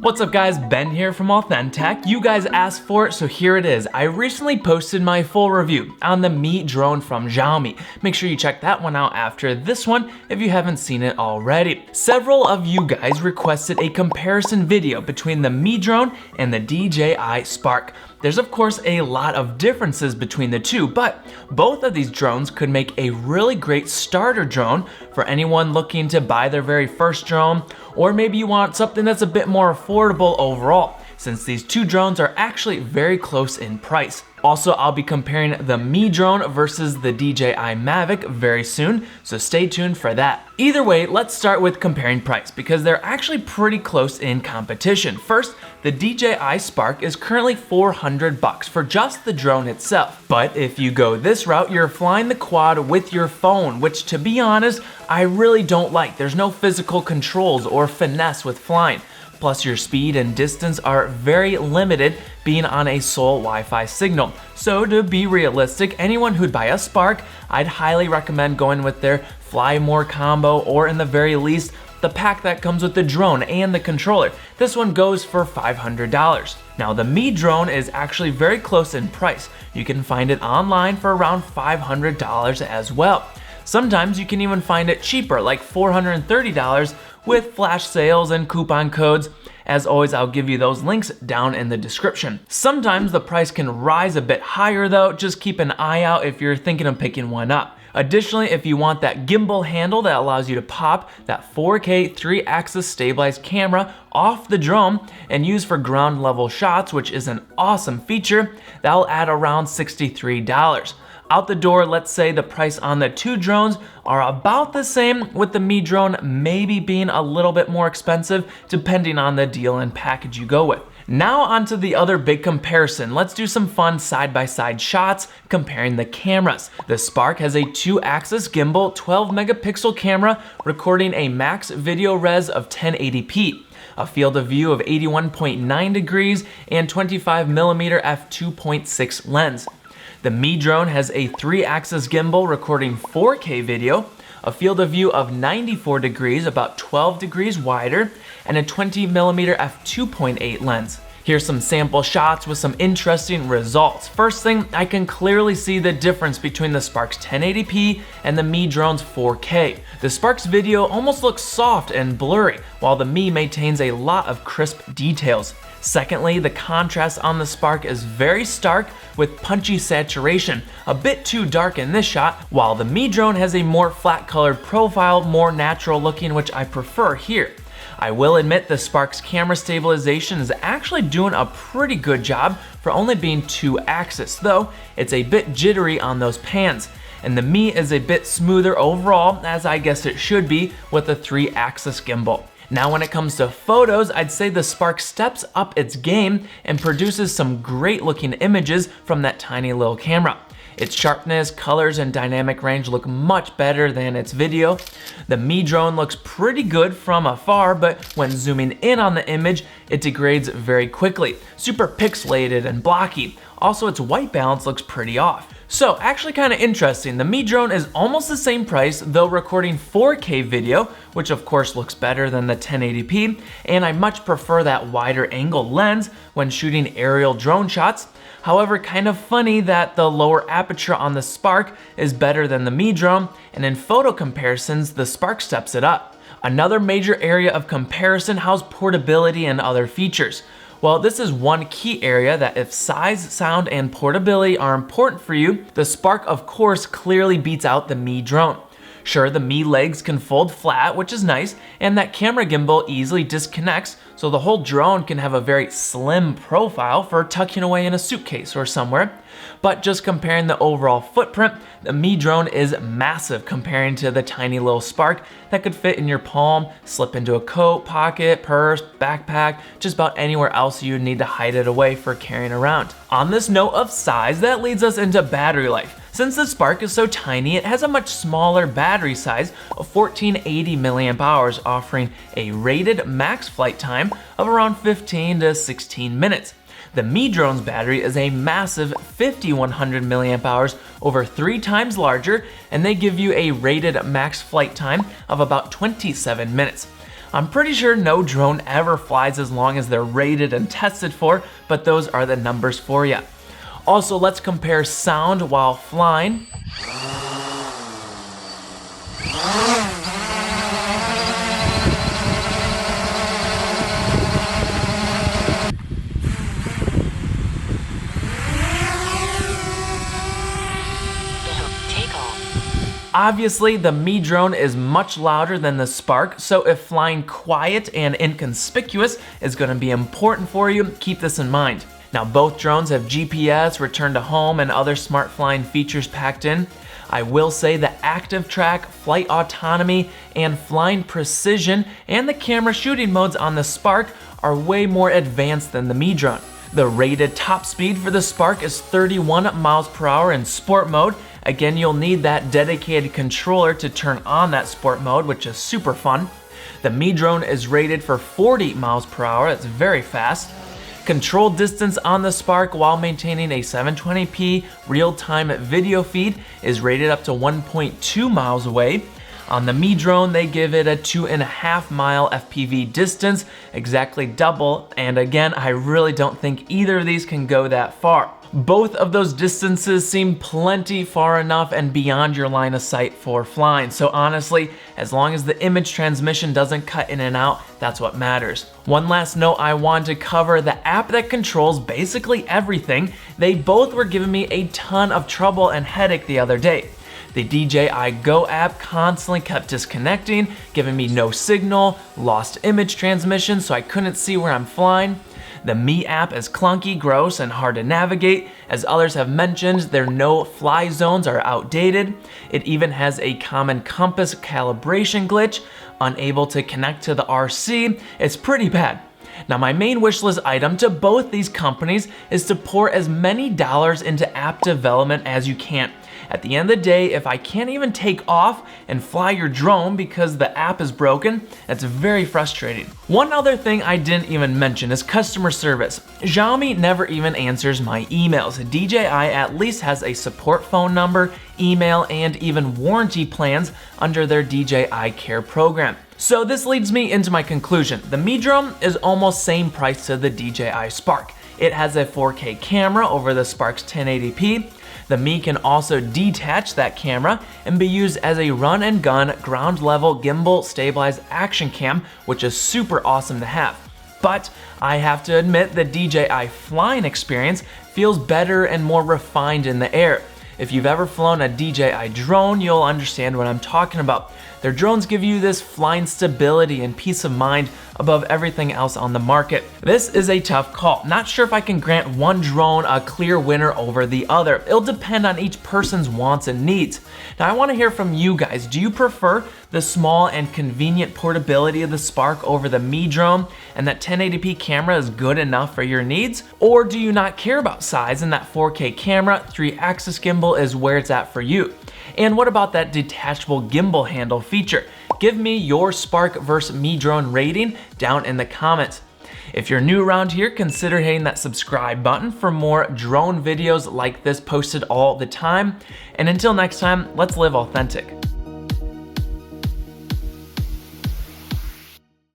What's up guys, Ben here from AuthenTech. You guys asked for it, so here it is. I recently posted my full review on the Mi Drone from Xiaomi. Make sure you check that one out after this one if you haven't seen it already. Several of you guys requested a comparison video between the Mi Drone and the DJI Spark. There's of course a lot of differences between the two, but both of these drones could make a really great starter drone for anyone looking to buy their very first drone, or maybe you want something that's a bit more affordable overall, since these two drones are actually very close in price. Also, I'll be comparing the Mi Drone versus the DJI Mavic very soon, so stay tuned for that. Either way, let's start with comparing price because they're actually pretty close in competition. First, the DJI Spark is currently $400 for just the drone itself. But if you go this route, you're flying the quad with your phone, which to be honest, I really don't like. There's no physical controls or finesse with flying. Plus your speed and distance are very limited being on a sole Wi-Fi signal. So to be realistic, anyone who'd buy a Spark, I'd highly recommend going with their Fly More combo, or in the very least, the pack that comes with the drone and the controller. This one goes for $500. Now the Mi Drone is actually very close in price. You can find it online for around $500 as well. Sometimes you can even find it cheaper, like $430 with flash sales and coupon codes. As always, I'll give you those links down in the description. Sometimes the price can rise a bit higher though, just keep an eye out if you're thinking of picking one up. Additionally, if you want that gimbal handle that allows you to pop that 4K 3-axis stabilized camera off the drone and use for ground level shots, which is an awesome feature, that'll add around $63. Out the door, let's say the price on the two drones are about the same, with the Mi Drone maybe being a little bit more expensive depending on the deal and package you go with. Now onto the other big comparison. Let's do some fun side-by-side shots comparing the cameras. The Spark has a 2-axis gimbal 12-megapixel camera recording a max video res of 1080p. A field of view of 81.9 degrees and 25mm f2.6 lens. The Mi Drone has a 3-axis gimbal recording 4K video, a field of view of 94 degrees, about 12 degrees wider, and a 20mm f2.8 lens. Here's some sample shots with some interesting results. First thing, I can clearly see the difference between the Spark's 1080p and the Mi Drone's 4K. The Spark's video almost looks soft and blurry, while the Mi maintains a lot of crisp details. Secondly, the contrast on the Spark is very stark with punchy saturation, a bit too dark in this shot, while the Mi Drone has a more flat colored profile, more natural looking, which I prefer here. I will admit the Spark's camera stabilization is actually doing a pretty good job for only being 2-axis, though it's a bit jittery on those pans. And the Mi is a bit smoother overall, as I guess it should be with a 3-axis gimbal. Now when it comes to photos, I'd say the Spark steps up its game and produces some great looking images from that tiny little camera. Its sharpness, colors, and dynamic range look much better than its video. The Mi Drone looks pretty good from afar, but when zooming in on the image, it degrades very quickly, super pixelated and blocky. Also, its white balance looks pretty off. So actually kind of interesting, the Mi Drone is almost the same price, though recording 4K video, which of course looks better than the 1080p, and I much prefer that wider angle lens when shooting aerial drone shots. However, kind of funny that the lower aperture on the Spark is better than the Mi Drone, and in photo comparisons, the Spark steps it up. Another major area of comparison how's portability and other features. Well, this is one key area that if size, sound, and portability are important for you, the Spark of course clearly beats out the Mi Drone. Sure, the Mi legs can fold flat, which is nice, and that camera gimbal easily disconnects, so the whole drone can have a very slim profile for tucking away in a suitcase or somewhere. But just comparing the overall footprint, the Mi Drone is massive comparing to the tiny little Spark that could fit in your palm, slip into a coat, pocket, purse, backpack, just about anywhere else you need to hide it away for carrying around. On this note of size, that leads us into battery life. Since the Spark is so tiny, it has a much smaller battery size of 1480 mAh, offering a rated max flight time of around 15 to 16 minutes. The Mi Drone's battery is a massive 5100 mAh, over 3 times larger, and they give you a rated max flight time of about 27 minutes. I'm pretty sure no drone ever flies as long as they're rated and tested for, but those are the numbers for you. Also, let's compare sound while flying. Obviously, the Mi Drone is much louder than the Spark, so if flying quiet and inconspicuous is going to be important for you, keep this in mind. Now, both drones have GPS, return to home, and other smart flying features packed in. I will say the active track, flight autonomy, and flying precision, and the camera shooting modes on the Spark are way more advanced than the Mi Drone. The rated top speed for the Spark is 31 miles per hour in sport mode. Again, you'll need that dedicated controller to turn on that sport mode, which is super fun. The Mi Drone is rated for 40 miles per hour, that's very fast. Control distance on the Spark while maintaining a 720p real-time video feed is rated up to 1.2 miles away. On the Mi Drone, they give it a 2.5 mile FPV distance, exactly double, and again, I really don't think either of these can go that far. Both of those distances seem plenty far enough and beyond your line of sight for flying, so honestly, as long as the image transmission doesn't cut in and out, that's what matters. One last note I want to cover, the app that controls basically everything, they both were giving me a ton of trouble and headache the other day. The DJI Go app constantly kept disconnecting, giving me no signal, lost image transmission so I couldn't see where I'm flying. The Mi app is clunky, gross, and hard to navigate. As others have mentioned, their no-fly zones are outdated. It even has a common compass calibration glitch, unable to connect to the RC. It's pretty bad. Now, my main wishlist item to both these companies is to pour as many dollars into app development as you can. At the end of the day, if I can't even take off and fly your drone because the app is broken, that's very frustrating. One other thing I didn't even mention is customer service. Xiaomi never even answers my emails. DJI at least has a support phone number, email, and even warranty plans under their DJI Care program. So this leads me into my conclusion. The Mi Drone is almost same price to the DJI Spark. It has a 4K camera over the Spark's 1080p. The Mi can also detach that camera and be used as a run and gun ground level gimbal stabilized action cam, which is super awesome to have. But I have to admit the DJI flying experience feels better and more refined in the air. If you've ever flown a DJI drone, you'll understand what I'm talking about. Their drones give you this flying stability and peace of mind above everything else on the market. This is a tough call. Not sure if I can grant one drone a clear winner over the other. It'll depend on each person's wants and needs. Now, I want to hear from you guys. Do you prefer the small and convenient portability of the Spark over the Mi Drone, and that 1080p camera is good enough for your needs? Or do you not care about size and that 4K camera, 3-axis gimbal is where it's at for you? And what about that detachable gimbal handle feature? Give me your Spark versus Mi Drone rating down in the comments. If you're new around here, consider hitting that subscribe button for more drone videos like this posted all the time. And until next time, let's live authentic.